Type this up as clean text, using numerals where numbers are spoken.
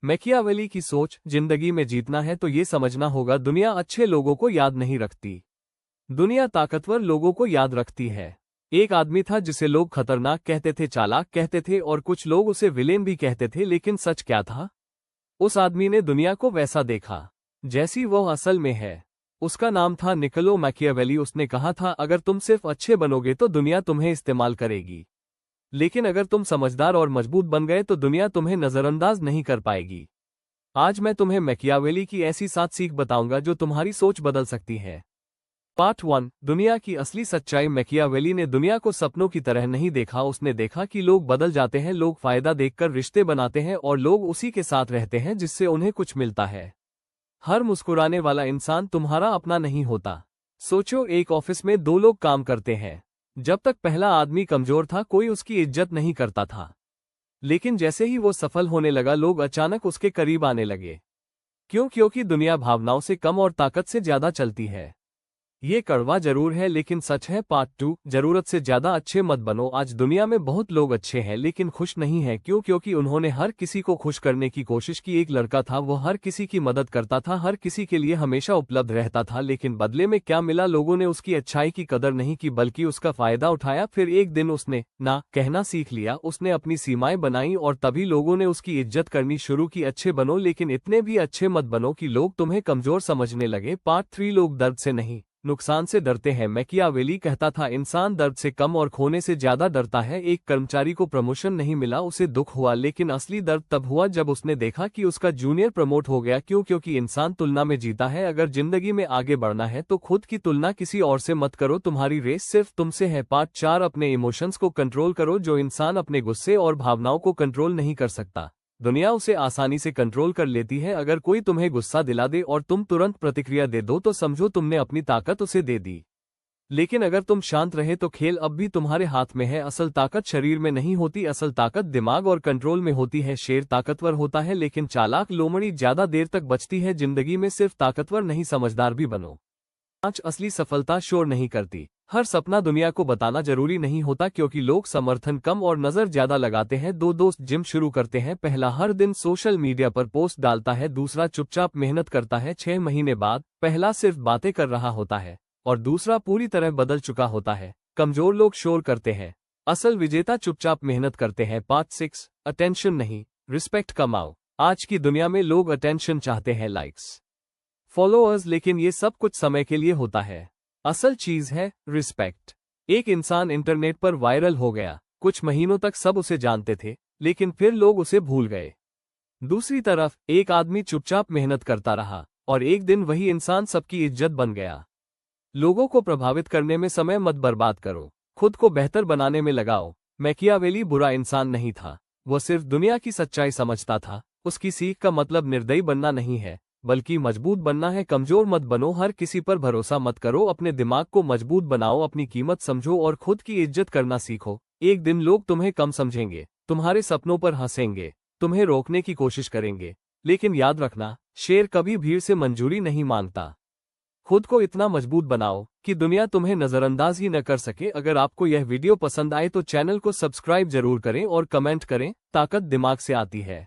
Machiavelli की सोच, जिंदगी में जीतना है तो ये समझना होगा दुनिया अच्छे लोगों को याद नहीं रखती। दुनिया ताकतवर लोगों को याद रखती है। एक आदमी था जिसे लोग खतरनाक कहते थे, चालाक कहते थे और कुछ लोग उसे विलेन भी कहते थे, लेकिन सच क्या था? उस आदमी ने दुनिया को वैसा देखा जैसी वो असल में है। उसका नाम था निकोलो मैकियावेली। उसने कहा था, अगर तुम सिर्फ अच्छे बनोगे तो दुनिया तुम्हें इस्तेमाल करेगी, लेकिन अगर तुम समझदार और मजबूत बन गए तो दुनिया तुम्हें नजरअंदाज नहीं कर पाएगी। आज मैं तुम्हें मैकियावेली की ऐसी 7 सीख बताऊंगा जो तुम्हारी सोच बदल सकती है। पार्ट 1, दुनिया की असली सच्चाई। मैकियावेली ने दुनिया को सपनों की तरह नहीं देखा। उसने देखा कि लोग बदल जाते हैं, लोग फायदा देखकर रिश्ते बनाते हैं और लोग उसी के साथ रहते हैं जिससे उन्हें कुछ मिलता है। हर मुस्कुराने वाला इंसान तुम्हारा अपना नहीं होता। सोचो, एक ऑफिस में 2 लोग काम करते हैं। जब तक पहला आदमी कमजोर था कोई उसकी इज्जत नहीं करता था, लेकिन जैसे ही वो सफल होने लगा लोग अचानक उसके करीब आने लगे। क्यों? क्योंकि दुनिया भावनाओं से कम और ताकत से ज्यादा चलती है। ये कड़वा जरूर है लेकिन सच है। पार्ट 2, जरूरत से ज्यादा अच्छे मत बनो। आज दुनिया में बहुत लोग अच्छे हैं लेकिन खुश नहीं है। क्यों? क्योंकि उन्होंने हर किसी को खुश करने की कोशिश की। एक लड़का था, वो हर किसी की मदद करता था, हर किसी के लिए हमेशा उपलब्ध रहता था, लेकिन बदले में क्या मिला? लोगों ने उसकी अच्छाई की कदर नहीं की बल्कि उसका फायदा उठाया। फिर एक दिन उसने ना कहना सीख लिया, उसने अपनी सीमाएं बनाई और तभी लोगों ने उसकी इज्जत करनी शुरू की। अच्छे बनो लेकिन इतने भी अच्छे मत बनो कि लोग तुम्हें कमजोर समझने लगे। पार्ट 3, लोग दर्द से नहीं नुकसान से डरते हैं। मैकियावेली कहता था, इंसान दर्द से कम और खोने से ज्यादा डरता है। एक कर्मचारी को प्रमोशन नहीं मिला, उसे दुख हुआ, लेकिन असली दर्द तब हुआ जब उसने देखा कि उसका जूनियर प्रमोट हो गया। क्यों? क्योंकि इंसान तुलना में जीता है। अगर जिंदगी में आगे बढ़ना है तो खुद की तुलना किसी और से मत करो, तुम्हारी रेस सिर्फ तुमसे है। पार्ट 4, अपने इमोशंस को कंट्रोल करो। जो इंसान अपने गुस्से और भावनाओं को कंट्रोल नहीं कर सकता, दुनिया उसे आसानी से कंट्रोल कर लेती है। अगर कोई तुम्हें गुस्सा दिला दे और तुम तुरंत प्रतिक्रिया दे दो तो समझो तुमने अपनी ताकत उसे दे दी। लेकिन अगर तुम शांत रहे तो खेल अब भी तुम्हारे हाथ में है। असल ताकत शरीर में नहीं होती, असल ताकत दिमाग और कंट्रोल में होती है। शेर ताकतवर होता है लेकिन चालाक लोमड़ी ज्यादा देर तक बचती है। जिंदगी में सिर्फ ताकतवर नहीं, समझदार भी बनो। 5, असली सफलता शोर नहीं करती। हर सपना दुनिया को बताना जरूरी नहीं होता क्योंकि लोग समर्थन कम और नजर ज्यादा लगाते हैं। 2 दोस्त जिम शुरू करते हैं, पहला हर दिन सोशल मीडिया पर पोस्ट डालता है, दूसरा चुपचाप मेहनत करता है। 6 महीने बाद पहला सिर्फ बातें कर रहा होता है और दूसरा पूरी तरह बदल चुका होता है। कमजोर लोग शोर करते हैं, असल विजेता चुपचाप मेहनत करते हैं। पार्ट 6, अटेंशन नहीं रिस्पेक्ट कमाओ। आज की दुनिया में लोग अटेंशन चाहते हैं, लाइक्स, फॉलोअर्स, लेकिन ये सब कुछ समय के लिए होता है। असल चीज है रिस्पेक्ट। एक इंसान इंटरनेट पर वायरल हो गया, कुछ महीनों तक सब उसे जानते थे, लेकिन फिर लोग उसे भूल गए। दूसरी तरफ एक आदमी चुपचाप मेहनत करता रहा और एक दिन वही इंसान सबकी इज्जत बन गया। लोगों को प्रभावित करने में समय मत बर्बाद करो, खुद को बेहतर बनाने में लगाओ। मैकियावेली बुरा इंसान नहीं था, वो सिर्फ दुनिया की सच्चाई समझता था। उसकी सीख का मतलब निर्दयी बनना नहीं है बल्कि मजबूत बनना है। कमजोर मत बनो, हर किसी पर भरोसा मत करो, अपने दिमाग को मजबूत बनाओ, अपनी कीमत समझो और खुद की इज्जत करना सीखो। एक दिन लोग तुम्हें कम समझेंगे, तुम्हारे सपनों पर हंसेंगे, तुम्हें रोकने की कोशिश करेंगे, लेकिन याद रखना, शेर कभी भीड़ से मंजूरी नहीं मांगता। खुद को इतना मजबूत बनाओ कि दुनिया तुम्हें नजरअंदाज ही न कर सके। अगर आपको यह वीडियो पसंद आए तो चैनल को सब्सक्राइब जरूर करें और कमेंट करें। ताकत दिमाग से आती है।